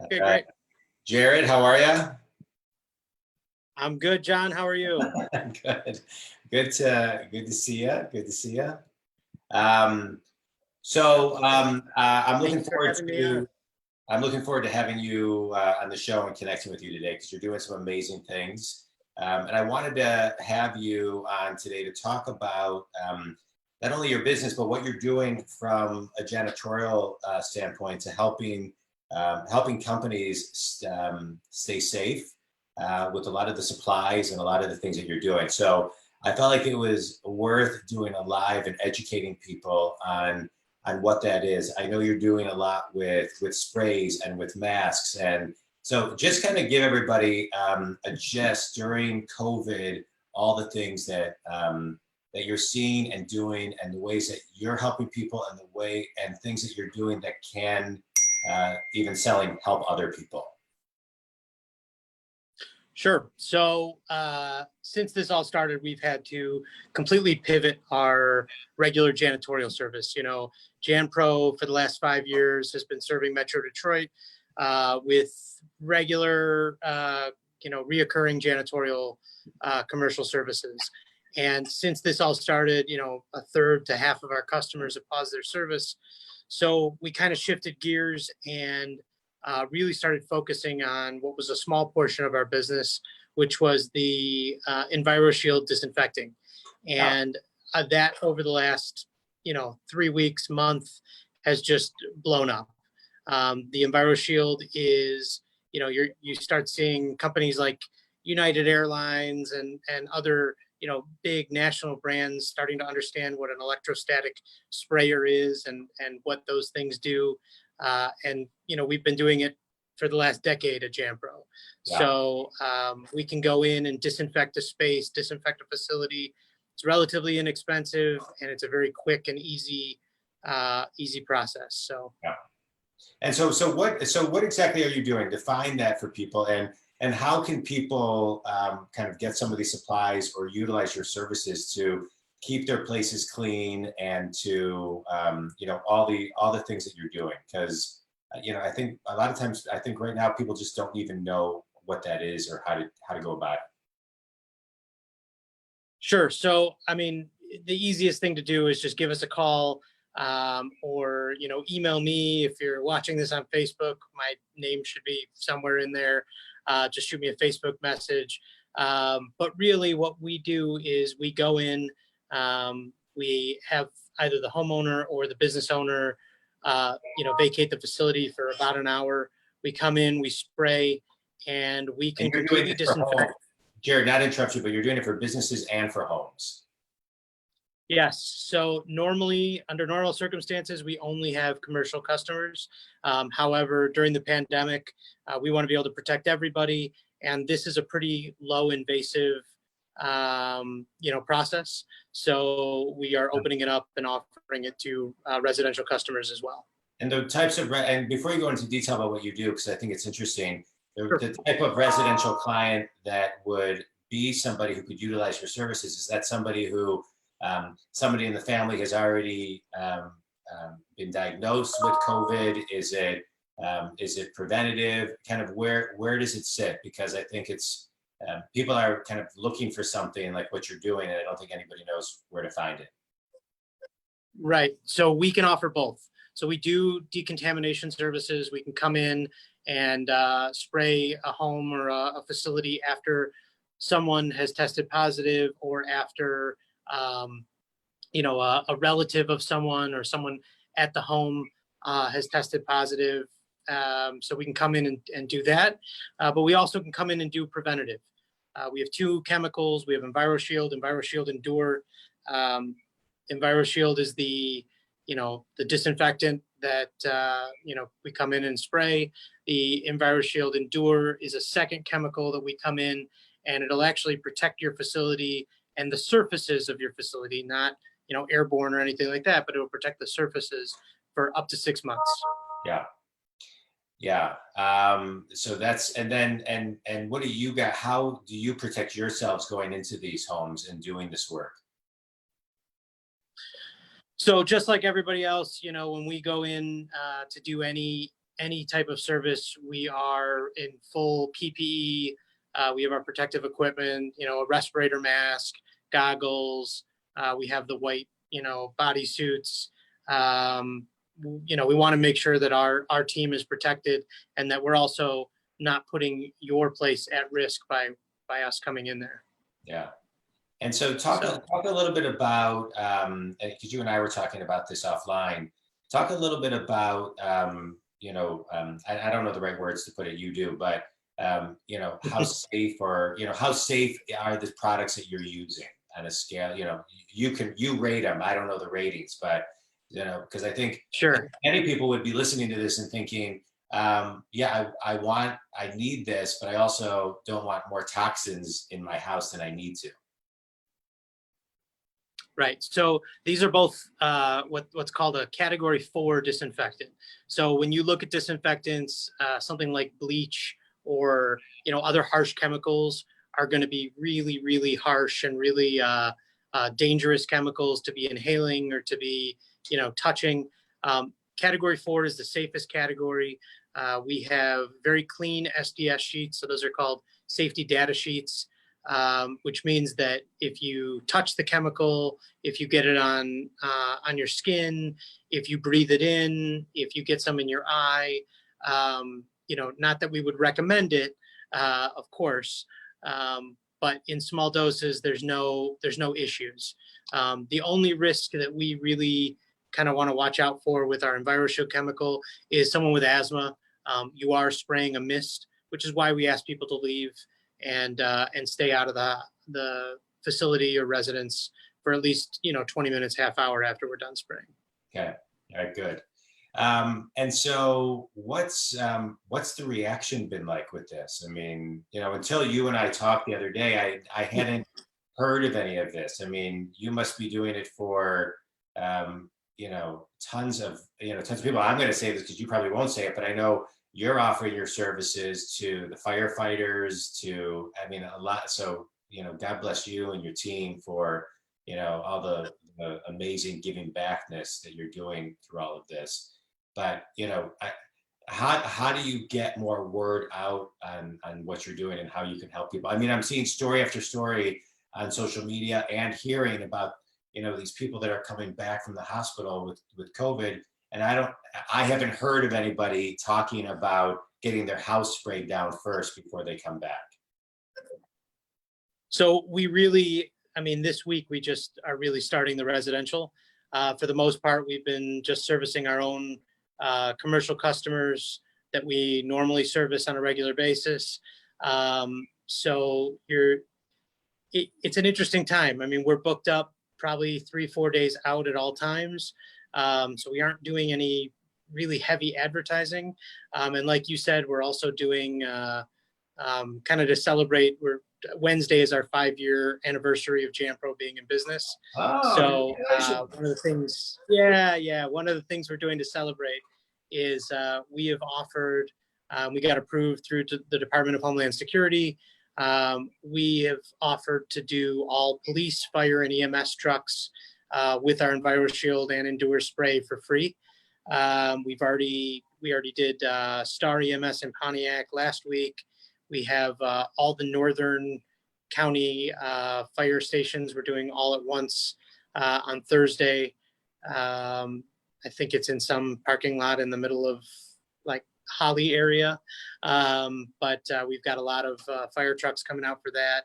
Okay, great. Jared, how are you? I'm good, John. How are you? Good. Good to see you. Good to see you. Um, I'm looking Thanks for forward having me to on. having you on the show and connecting with you today because you're doing some amazing things. And I wanted to have you on today to talk about not only your business but what you're doing from a janitorial standpoint to helping companies stay safe with a lot of the supplies and a lot of the things that you're doing. So I felt like it was worth doing a live and educating people on what that is. I know you're doing a lot with sprays and with masks, and so just kind of give everybody a gist during COVID, all the things that that you're seeing and doing, and the ways that you're helping people, and the way and things that you're doing that can even selling help other people. Sure. So since this all started, we've had to completely pivot our regular janitorial service. JanPro for the last 5 years has been serving Metro Detroit with regular, reoccurring janitorial commercial services. And since this all started, a third to half of our customers have paused their service. So we kind of shifted gears and really started focusing on what was a small portion of our business, which was the Enviroshield disinfecting. And that over the last, 3 weeks, month has just blown up. The Enviroshield is, you start seeing companies like United Airlines and other, big national brands starting to understand what an electrostatic sprayer is and what those things do. And we've been doing it for the last decade at JanPro. Yeah. So we can go in and disinfect a space, disinfect a facility. It's relatively inexpensive and it's a very quick and easy process. So Yeah. And so what exactly are you doing? Define that for people, and how can people kind of get some of these supplies or utilize your services to keep their places clean and to all the things that you're doing? Because I think a lot of times, I think right now people just don't even know what that is or how to go about it. Sure. So, I mean, the easiest thing to do is just give us a call or, email me. If you're watching this on Facebook, my name should be somewhere in there. Just shoot me a Facebook message. But really what we do is we go in, we have either the homeowner or the business owner, vacate the facility for about an hour. We come in, we spray, and we can completely disinfect. Jared, not interrupt you, but you're doing it for businesses and for homes. Yes. So normally, under normal circumstances, we only have commercial customers. However, during the pandemic, we want to be able to protect everybody. And this is a pretty low invasive, process. So we are opening it up and offering it to residential customers as well. And the types of, and before you go into detail about what you do, because I think it's interesting, Sure. the type of residential client that would be somebody who could utilize your services, is that somebody who somebody in the family has already been diagnosed with COVID? Is it preventative? Kind of where does it sit? Because I think it's people are kind of looking for something like what you're doing, and I don't think anybody knows where to find it. Right. So we can offer both. So we do decontamination services. We can come in and spray a home or a facility after someone has tested positive, or after a relative of someone or someone at the home has tested positive. So we can come in and do that. But we also can come in and do preventative. We have two chemicals. We have Enviroshield Endure. Enviroshield is the disinfectant that, we come in and spray. The Enviroshield Endure is a second chemical that we come in, and it'll actually protect your facility and the surfaces of your facility, not, airborne or anything like that, but it'll protect the surfaces for up to 6 months. Yeah. Yeah. So that's, and then, and what do you got? How do you protect yourselves going into these homes and doing this work? So just like everybody else, when we go in to do any any type of service, we are in full PPE. We have our protective equipment, a respirator mask, goggles. We have the white, body suits. We want to make sure that our team is protected and that we're also not putting your place at risk by us coming in there. Yeah. And so talk a little bit about, because you and I were talking about this offline, talk a little bit about, I don't know the right words to put it, you do, but, how safe how safe are the products that you're using on a scale, you rate them. I don't know the ratings, but, because I think sure many people would be listening to this and thinking, I need this, but I also don't want more toxins in my house than I need to. Right. So these are both what's called a category 4 disinfectant. So when you look at disinfectants, something like bleach or other harsh chemicals are going to be really, really harsh and really dangerous chemicals to be inhaling or to be touching. Category 4 is the safest category. We have very clean SDS sheets. So those are called safety data sheets. Which means that if you touch the chemical, if you get it on your skin, if you breathe it in, if you get some in your eye, not that we would recommend it, of course, but in small doses, there's no issues. The only risk that we really kind of want to watch out for with our Enviroshield chemical is someone with asthma. You are spraying a mist, which is why we ask people to leave and stay out of the facility or residence for at least 20 minutes, half hour after we're done spraying. Okay, all right, good. And so what's the reaction been like with this? I mean, until you and I talked the other day, I hadn't heard of any of this. I mean, you must be doing it for tons of people. I'm going to say this because you probably won't say it, but I know you're offering your services to the firefighters, a lot. So, God bless you and your team for, all the amazing giving backness that you're doing through all of this. But, how do you get more word out on what you're doing and how you can help people? I mean, I'm seeing story after story on social media and hearing about, these people that are coming back from the hospital with COVID. And I haven't heard of anybody talking about getting their house sprayed down first before they come back. So this week we just are really starting the residential. For the most part, we've been just servicing our own commercial customers that we normally service on a regular basis. So it's an interesting time. I mean, we're booked up probably 3-4 days out at all times. So we aren't doing any really heavy advertising. And like you said, we're also doing kind of to celebrate, Wednesday is our 5-year anniversary of JanPro being in business. Oh, so one of the things we're doing to celebrate is we have offered, we got approved through to the Department of Homeland Security. We have offered to do all police, fire, and EMS trucks with our Enviroshield and Endure spray for free. We already did Star EMS in Pontiac last week. We have all the northern county fire stations. We're doing all at once on Thursday. I think it's in some parking lot in the middle of like Holly area. But we've got a lot of fire trucks coming out for that.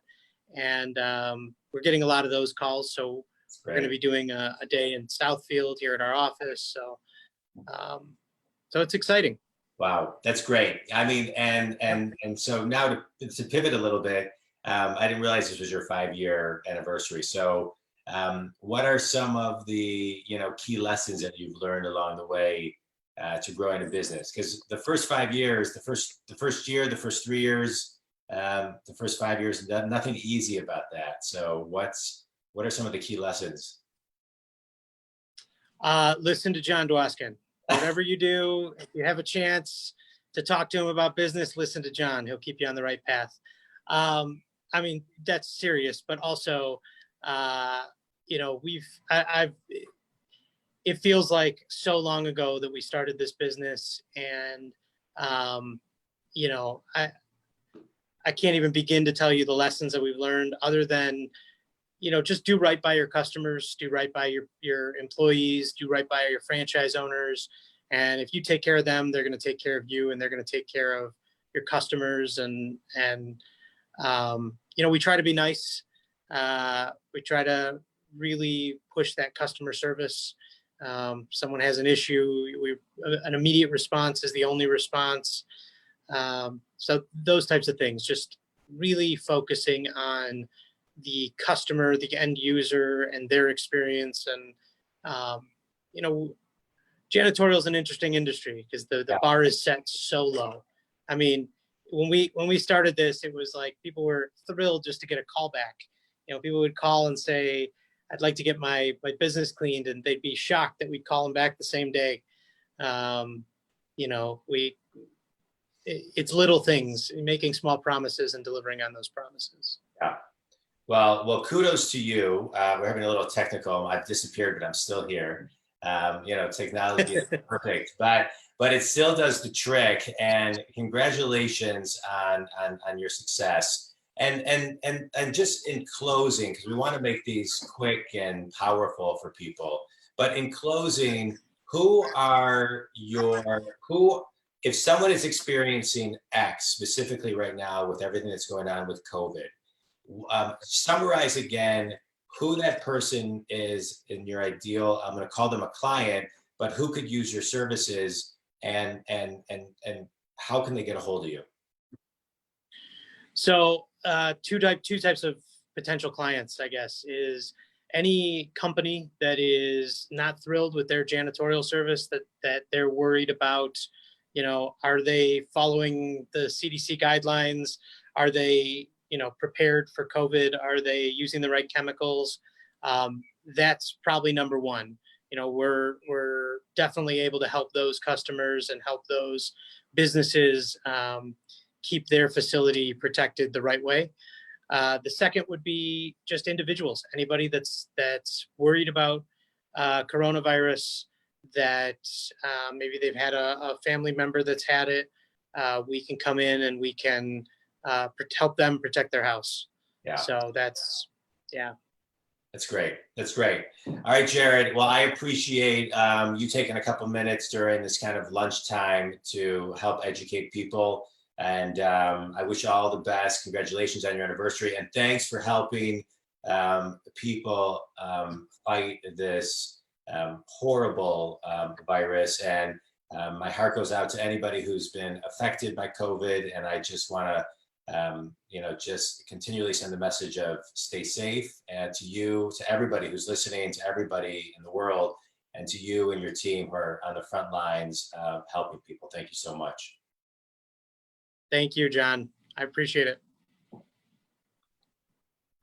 And we're getting a lot of those calls. So we're going to be doing a day in Southfield here at our office. So it's exciting. Wow, that's great. I mean, and so now to pivot a little bit, I didn't realize this was your 5-year anniversary. So what are some of the key lessons that you've learned along the way to growing a business? Because the first 5 years, the first year, the first 3 years, the first 5 years, nothing easy about that. So what are some of the key lessons? Listen to John Dwoskin. Whatever you do, if you have a chance to talk to him about business, listen to John. He'll keep you on the right path. I mean, that's serious, but also, it feels like so long ago that we started this business, and You know, I can't even begin to tell you the lessons that we've learned, other than, you know, just do right by your customers, do right by your employees, do right by your franchise owners. And if you take care of them, they're going to take care of you, and they're going to take care of your customers. And you know, we try to be nice. We try to really push that customer service. Someone has an issue, an immediate response is the only response. So those types of things, just really focusing on the customer, the end user, and their experience. And you know, janitorial is an interesting industry because the bar is set so low. I mean, when we started this, it was like people were thrilled just to get a call back. You know, people would call and say, "I'd like to get my business cleaned," and they'd be shocked that we'd call them back the same day. You know, it's little things, making small promises and delivering on those promises. Yeah. Well, kudos to you. We're having a little technical. I've disappeared, but I'm still here. You know, technology is perfect, but it still does the trick. And congratulations on your success. And just in closing, because we want to make these quick and powerful for people. But in closing, if someone is experiencing X specifically right now with everything that's going on with COVID, summarize again who that person is in your ideal, I'm going to call them a client, but who could use your services, and how can they get a hold of you? So two types of potential clients, I guess, is any company that is not thrilled with their janitorial service, that they're worried about, you know, are they following the CDC guidelines? Are they, you know, prepared for COVID? Are they using the right chemicals? That's probably number one. You know, we're definitely able to help those customers and help those businesses keep their facility protected the right way. The second would be just individuals, anybody that's worried about coronavirus, that maybe they've had a family member that's had it. We can come in and we can help them protect their house. Yeah. So that's great. That's great. All right, Jared. Well, I appreciate you taking a couple minutes during this kind of lunchtime to help educate people. And I wish you all the best. Congratulations on your anniversary. And thanks for helping people fight this horrible virus. And my heart goes out to anybody who's been affected by COVID. And I just want to you know, just continually send the message of stay safe, and to you, to everybody who's listening, to everybody in the world, and to you and your team who are on the front lines helping people. Thank you so much. Thank you, John. I appreciate it.